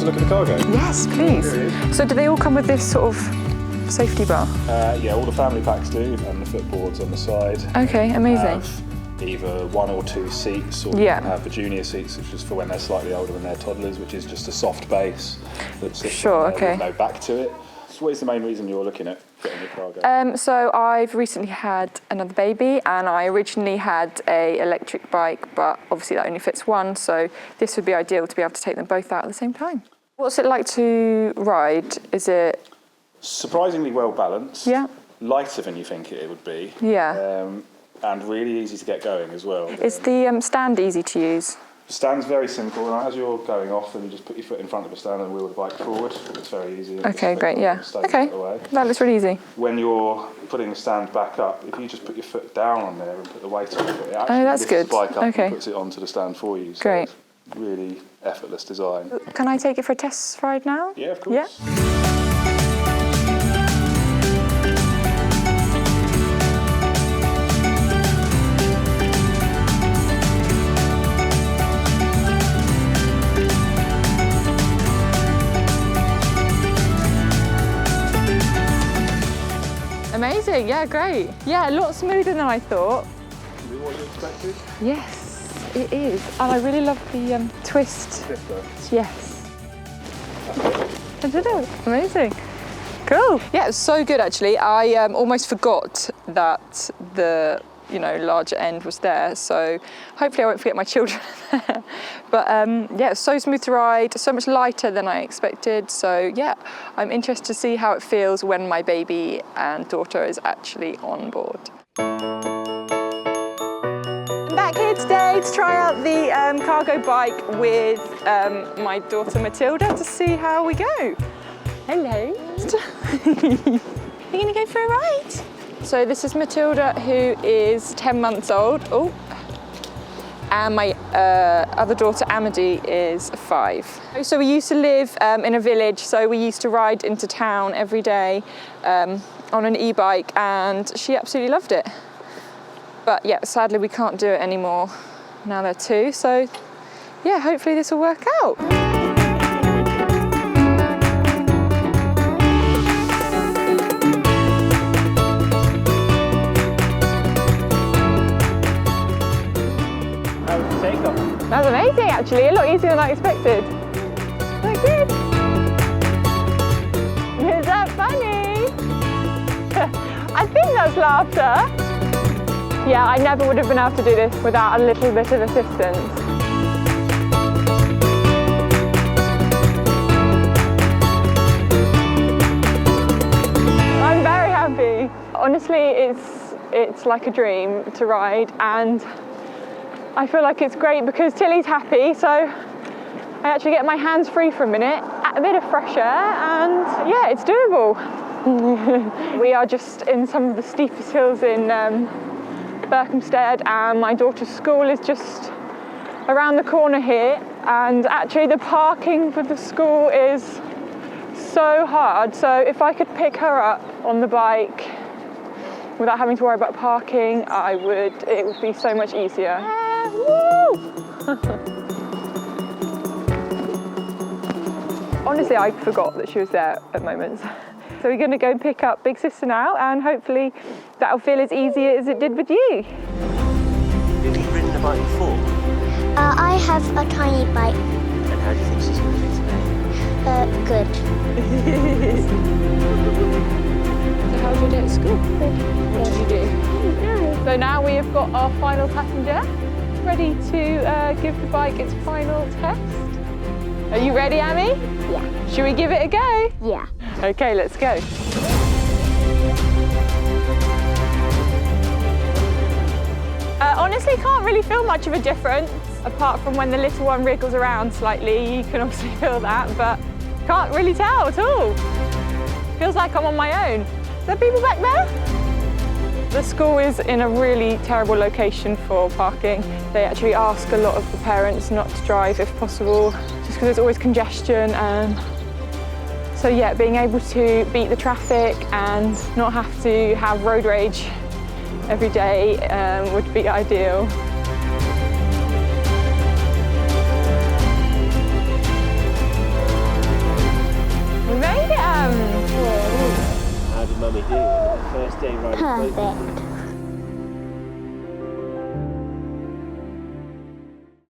a look at the cargo? Yes, please. So do they all come with this sort of safety bar? Yeah, all the family packs do, and the footboards on the side. Okay, amazing. Have either 1 or 2 seats, or you can have the junior seats, which is for when they're slightly older and they're toddlers, which is just a soft base that sits with no back to it. So what is the main reason you're looking at getting your cargo? So I've recently had another baby, and I originally had a electric bike, but obviously that only fits one, so this would be ideal to be able to take them both out at the same time. What's it like to ride? Is it... Surprisingly well balanced. Yeah. Lighter than you think it would be. Yeah. And really easy to get going as well. Is the stand easy to use? The stand's very simple, and as you're going off, then you just put your foot in front of the stand and wheel the bike forward. It's very easy. Okay, great, yeah. Okay, that looks really easy. When you're putting the stand back up, if you just put your foot down on there and put the weight on it, it actually lifts the bike up and puts it onto the stand for you. So great. It's really effortless design. Can I take it for a test ride now? Yeah, of course. Yeah. Amazing, yeah, great. Yeah, a lot smoother than I thought. Is it what you expected? Yes, it is. And I really love the twist. Yes. Amazing. Cool. Yeah, it's so good actually. I almost forgot that the larger end was there, so hopefully I won't forget my children there. But yeah, it's so smooth to ride, so much lighter than I expected, so yeah, I'm interested to see how it feels when my baby and daughter is actually on board. I'm back here today to try out the cargo bike with my daughter Matilda to see how we go. Hello. You're gonna go for a ride? So this is Matilda, who is 10 months old. Oh, and my other daughter Amity is 5. So we used to live in a village, so we used to ride into town every day on an e-bike, and she absolutely loved it. But yeah, sadly we can't do it anymore now they're 2, so yeah, hopefully this will work out. That was amazing actually, a lot easier than I expected. So good. Is that funny? I think that's laughter. Yeah, I never would have been able to do this without a little bit of assistance. I'm very happy. Honestly, it's like a dream to ride, and I feel like it's great because Tilly's happy, so I actually get my hands free for a minute, a bit of fresh air, and yeah, it's doable. We are just in some of the steepest hills in Berkhamsted, and my daughter's school is just around the corner here, and actually the parking for the school is so hard, so if I could pick her up on the bike without having to worry about parking, it would be so much easier. Woo! Honestly, I forgot that she was there at moments. So we're going to go and pick up Big Sister now, and hopefully that'll feel as easy as it did with you. Have you ridden a bike before? I have a tiny bike. And how do you think she's going to do today? Good. So how was your day at school? What did you do? So now we have got our final passenger, ready to give the bike its final test. Are you ready, Amy? Yeah. Should we give it a go? Yeah. Okay, let's go. Honestly, can't really feel much of a difference, apart from when the little one wriggles around slightly. You can obviously feel that, but can't really tell at all. Feels like I'm on my own. Is there people back there? The school is in a really terrible location for parking. They actually ask a lot of the parents not to drive if possible, just because there's always congestion. And so yeah, being able to beat the traffic and not have to have road rage every day would be ideal. first day riding? Perfect.